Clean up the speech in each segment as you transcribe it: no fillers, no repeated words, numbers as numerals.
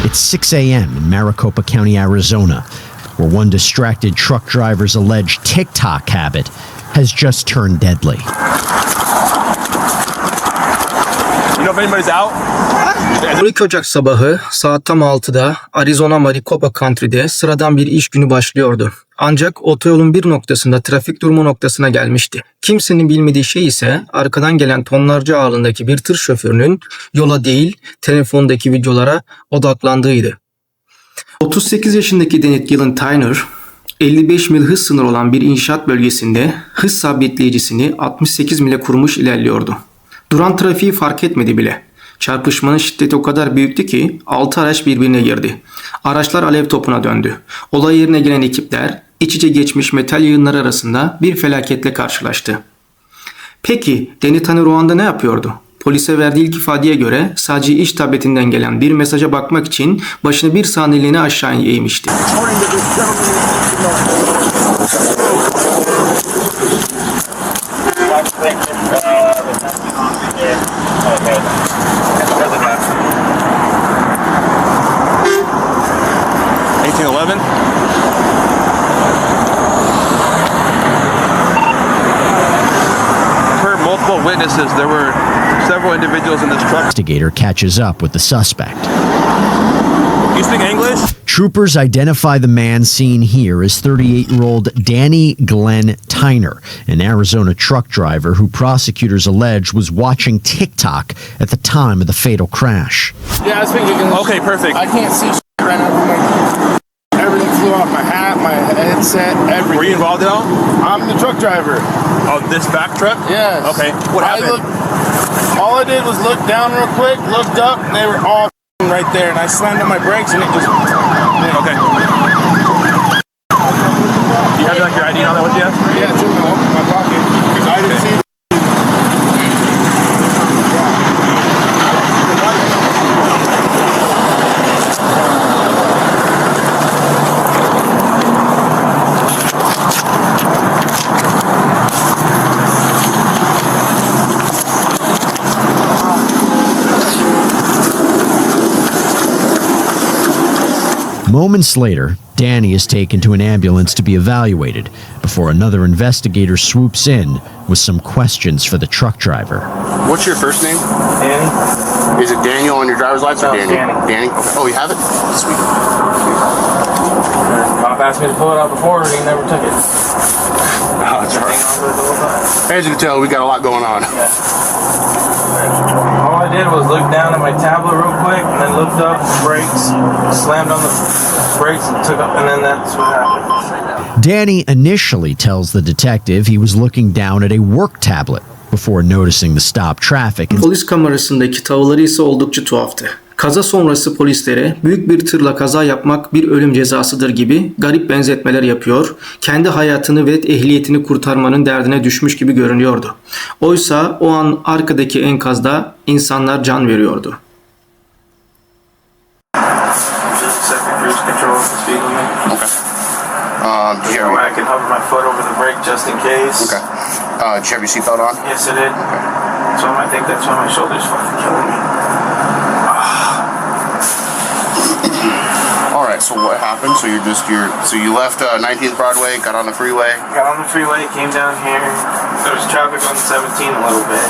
It's 6 a.m. in Maricopa County, Arizona, where one distracted truck driver's alleged TikTok habit has just turned deadly. You know if anybody's out? 12 Ocak sabahı saat tam 6'da Arizona Maricopa Country'de sıradan bir iş günü başlıyordu. Ancak otoyolun bir noktasında trafik durumu noktasına gelmişti. Kimsenin bilmediği şey ise arkadan gelen tonlarca ağırlığındaki bir tır şoförünün yola değil telefondaki videolara odaklandığıydı. 38 yaşındaki Dehşet Tyner, 55 mil hız sınırı olan bir inşaat bölgesinde hız sabitleyicisini 68 mile kurmuş ilerliyordu. Duran trafiği fark etmedi bile. Çarpışmanın şiddeti o kadar büyüktü ki 6 araç birbirine girdi. Araçlar alev topuna döndü. Olay yerine gelen ekipler iç içe geçmiş metal yığınları arasında bir felaketle karşılaştı. Peki Dehşet Tyner o anda ne yapıyordu? Polise verdiği ilk ifadeye göre sadece iş tabletinden gelen bir mesaja bakmak için başını bir saniyeliğine aşağı eğmişti. Witnesses, there were several individuals in this truck. Investigator catches up with the suspect. You speak English? Troopers identify the man seen here as 38-year-old Danny Glenn Tyner, an Arizona truck driver who prosecutors allege was watching TikTok at the time of the fatal crash. Yeah, I speak English. Okay, perfect. I can't see right now. Everything flew off, my hat, my headset, everything. Were you involved at all? I'm the truck driver. Oh, this back truck? Yes. Okay, what happened? All I did was look down real quick, looked up, and they were all right there, and I slammed on my brakes, and it just... Yeah. Okay. You have like your ID and all that with you? Yeah, it's in my pocket. Because I didn't see it. Moments later, Danny is taken to an ambulance to be evaluated before another investigator swoops in with some questions for the truck driver. What's your first name? Danny? Is it Daniel on your driver's license or Danny? Danny. Okay. Oh, you have it? Sweet. Pop asked me to pull it out before, and he never took it. Oh, that's all right. As you can tell, we got a lot going on. All I did was look down at my tablet real quick, and then looked up, brakes, slammed on the brakes, and took up, and then that's what happened. Danny initially tells the detective he was looking down at a work tablet before noticing the stopped traffic. Polis kamerasındaki tavırları ise oldukça tuhaftı. Kaza sonrası polislere büyük bir tırla kaza yapmak bir ölüm cezasıdır gibi garip benzetmeler yapıyor, kendi hayatını ve ehliyetini kurtarmanın derdine düşmüş gibi görünüyordu. Oysa o an arkadaki enkazda insanlar can veriyordu. Did you I can hover my foot over the brake just in case. Okay. Did you have your seatbelt on? Yes, I did. Okay. So I think that's why my shoulder's fucking killing me. All right. So what happened? So you left 19th Broadway, got on the freeway. Got on the freeway, came down here. There was traffic on the 17 a little bit.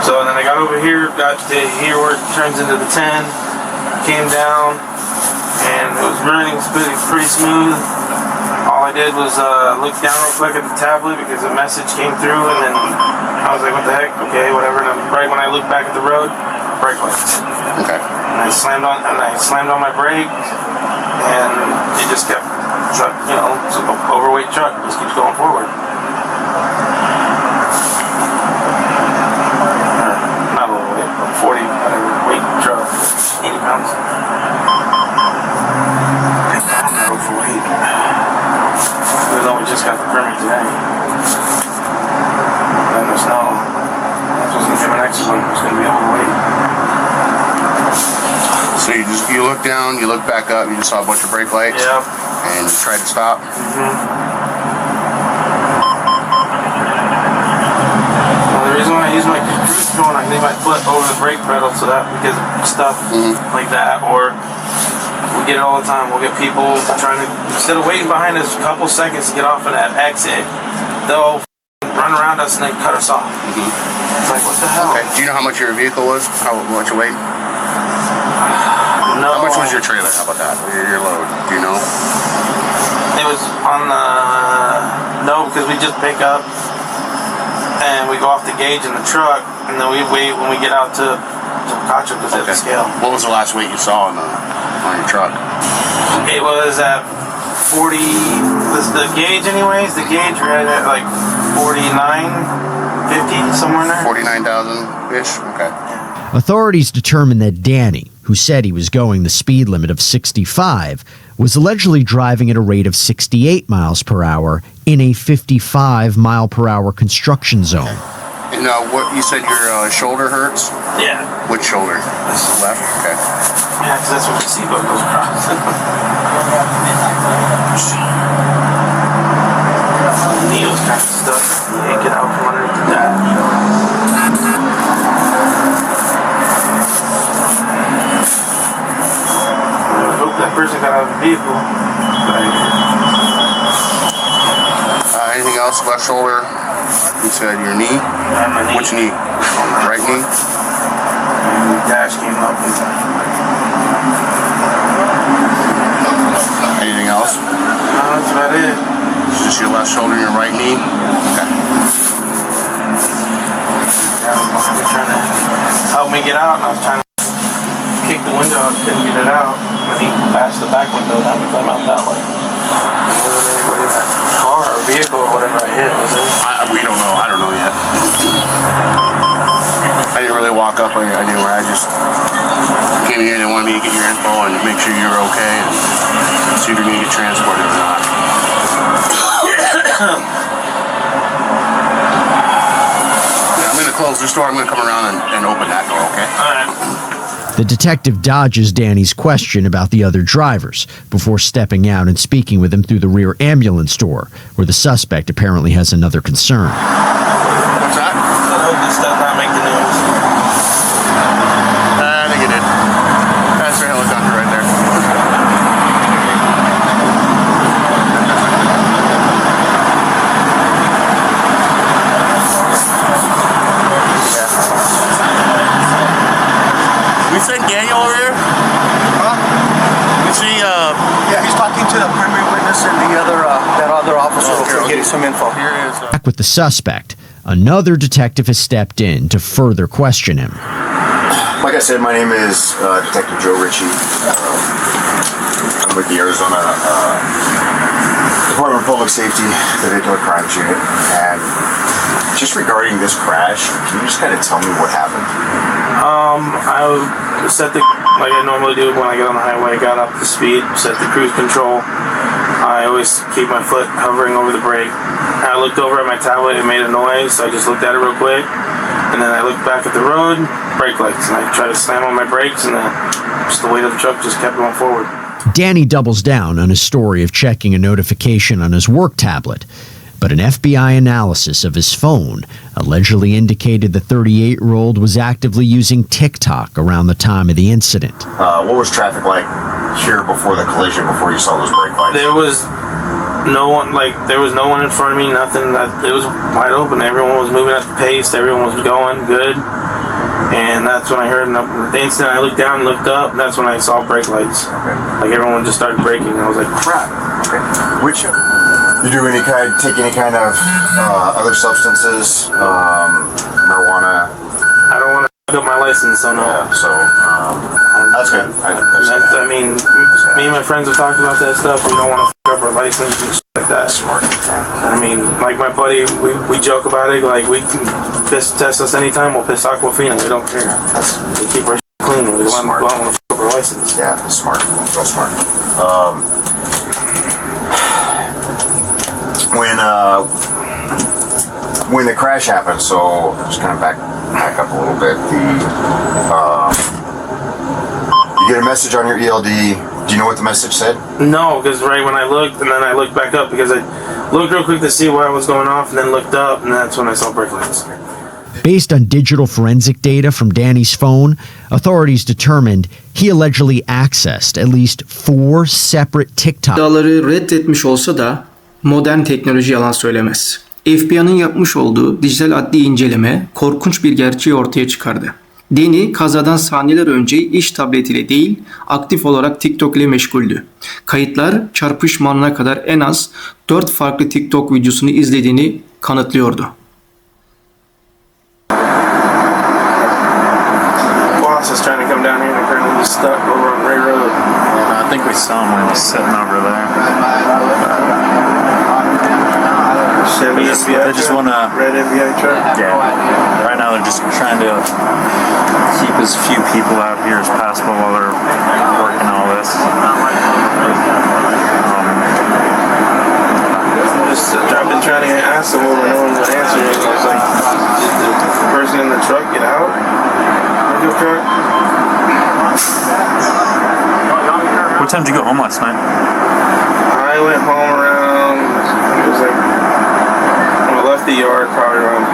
So then I got over here, got to here where it turns into the 10, came down, and it was running pretty smooth. All I did was look down real quick at the tablet because a message came through, and then I was like, what the heck? Okay, whatever. And right when I looked back at the road, brake lights. Okay. And I slammed on my brake, and it just kept, it's an overweight truck, just keeps going forward. Not overweight, but 40, whatever, weight truck, 80 pounds. Overweight. Even though we just got the permit today. And there's no, this was gonna be my next one, it's gonna be overweight. So you look down, you look back up, you just saw a bunch of brake lights. Yep. And you tried to stop. Well, the reason why I use my cruise control, I leave my foot over the brake pedal so that because of stuff like that, or get it all the time. We'll get people trying to, instead of waiting behind us a couple seconds to get off of that exit, they'll run around us and then cut us off. It's like, what the hell? Okay. Do you know how much your vehicle was? How much weight? No. How much was your trailer? How about that? Your load? Do you know? It was on the, no, because we just pick up and we go off the gauge in the truck, and then we wait when we get out to Cacho because it's the scale. What was the last weight you saw on your truck? It was at 40, the gauge anyways, the gauge ran at like 49.50, somewhere in there. 49,000-ish? Okay. Authorities determined that Danny, who said he was going the speed limit of 65, was allegedly driving at a rate of 68 miles per hour in a 55-mile-per-hour construction zone. And what you said your shoulder hurts? Yeah. Which shoulder? Left? Okay. Yeah, because that's what the seatbelt goes across. Knee was kind of stuck. Can't get out from underneath the dash. I hope that person got out of the vehicle. Anything else? Left shoulder? You said your knee? My knee. Which knee? Right knee? The dash came up. Anything else? No, that's about it. Just your left shoulder and your right knee? Okay. He was trying to help me get out, and I was trying to kick the window out, couldn't get it out. And he passed the back window down and came out that way. Car or vehicle or whatever I hit, was it? We don't know. I don't know yet. I didn't really walk up anywhere. I just came here and wanted me to get your info and make sure you were okay and see if you're going to get transported or not. I'm going to close this door. I'm going to come around and open that door, okay? All right. The detective dodges Danny's question about the other drivers before stepping out and speaking with him through the rear ambulance door, where the suspect apparently has another concern. What's that? I hope this does not make the news. I think it did. That's their helicopter right there. We sent Daniel over here? Huh? We see, Yeah, he's talking to the primary witness and the other, that other officer getting some info. here it is. Back with the suspect, another detective has stepped in to further question him. Like I said, my name is Detective Joe Ritchie. I'm with the Arizona Department of Public Safety, the Vehicular Crimes Unit. And just regarding this crash, can you just kind of tell me what happened? I set the, like I normally do when I get on the highway, I got up to speed, set the cruise control. I always keep my foot hovering over the brake. I looked over at my tablet, it made a noise, so I just looked at it real quick. And then I looked back at the road, brake lights, and I tried to slam on my brakes, and then just the weight of the truck just kept going forward. Danny doubles down on his story of checking a notification on his work tablet, but an FBI analysis of his phone allegedly indicated the 38-year-old was actively using TikTok around the time of the incident. What was traffic like here before the collision, before you saw those brake lights? There was no one in front of me, nothing. It was wide open. Everyone was moving at the pace. Everyone was going good. And that's when I heard the instant I looked down and looked up, that's when I saw brake lights. Okay. Like everyone just started braking, and I was like, crap. Okay. Which, you do take any kind of other substances, marijuana? I don't want to fuck up my license, so no. Yeah, so, that's good. I mean, me and my friends have talked about that stuff. We don't want to fuck up our license and shit like that. Smart. I mean, like my buddy, we joke about it. Like, we can piss test us anytime. We'll piss Aquafina. We don't care. We keep our shit clean. We don't want to fuck up our license. Yeah, smart. Real smart. When the crash happened, so just kind of back up a little bit. You get a message on your ELD. Do you know what the message said? No, because right when I looked, and then I looked back up because I looked real quick to see why I was going off, and then looked up, and that's when I saw brake lights. Based on digital forensic data from Danny's phone, authorities determined he allegedly accessed at least 4 separate TikTok İddiaları reddetmiş olsa da modern teknoloji yalan söylemez. FBI'nin yapmış olduğu dijital adli inceleme korkunç bir gerçeği ortaya çıkardı. Danny kazadan saniyeler önce iş tabletiyle değil aktif olarak TikTok ile meşguldü. Kayıtlar çarpışma anına kadar en az 4 farklı TikTok videosunu izlediğini kanıtlıyordu. Boss is trying to come down here and apparently he's stuck over on Ray Road. I think we saw him when he was sitting over there. Chevy They just want to. red FBI truck. Yeah. Right now they're just trying to keep as few people out here as possible while they're working all this. I've been trying to ask them over and no one would answer it. I was like, did the person in the truck get out? Of the truck? What time did you go home last night? I went home around, it was like, when I left the yard probably around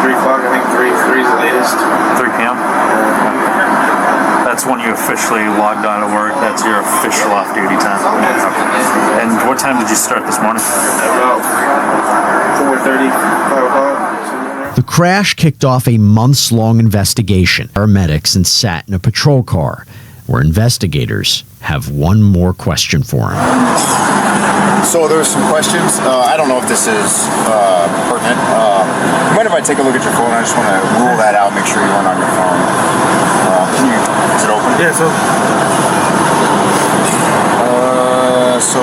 3 o'clock, I think 3 is the latest. 3 p.m. That's when you officially logged out of work. That's your official off-duty time. And what time did you start this morning? About 4:30, 5 o'clock. The crash kicked off a months-long investigation. Paramedics and sat in a patrol car, where investigators have one more question for him. So there's some questions. I don't know if this is pertinent. Mind if I take a look at your phone? I just want to rule that out, make sure you weren't on your phone. Is it open? Yeah, so So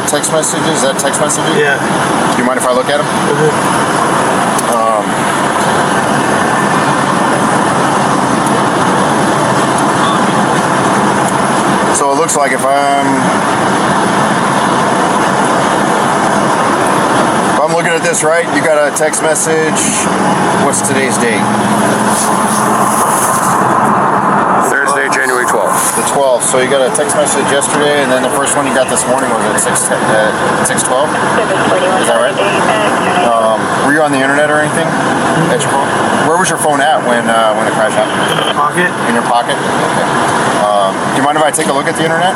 text messages, is that text messages? yeah. Do you mind if I look at them? So it looks like if I'm looking at this right, you got a text message. What's today's date? Thursday, January 12th. The 12th. So you got a text message yesterday, and then the first one you got this morning was at 6:12. Is that right? Were you on the internet or anything? At your phone? Where was your phone at when the crash happened? Pocket. In your pocket. Okay. Do you mind if I take a look at the internet?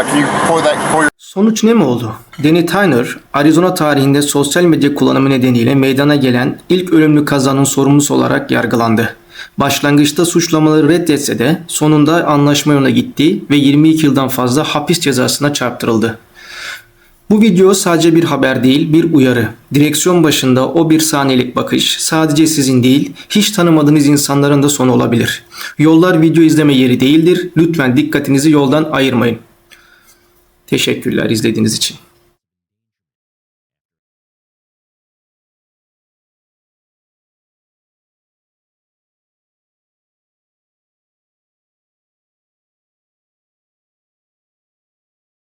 Can you pull your Sonuç ne mi oldu? Danny Tyner, Arizona tarihinde sosyal medya kullanımı nedeniyle meydana gelen ilk ölümlü kazanın sorumlusu olarak yargılandı. Başlangıçta suçlamaları reddetse de sonunda anlaşma yoluna gitti ve 22 yıldan fazla hapis cezasına çarptırıldı. Bu video sadece bir haber değil, bir uyarı. Direksiyon başında o bir saniyelik bakış sadece sizin değil, hiç tanımadığınız insanların da sonu olabilir. Yollar video izleme yeri değildir. Lütfen dikkatinizi yoldan ayırmayın. Teşekkürler izlediğiniz için.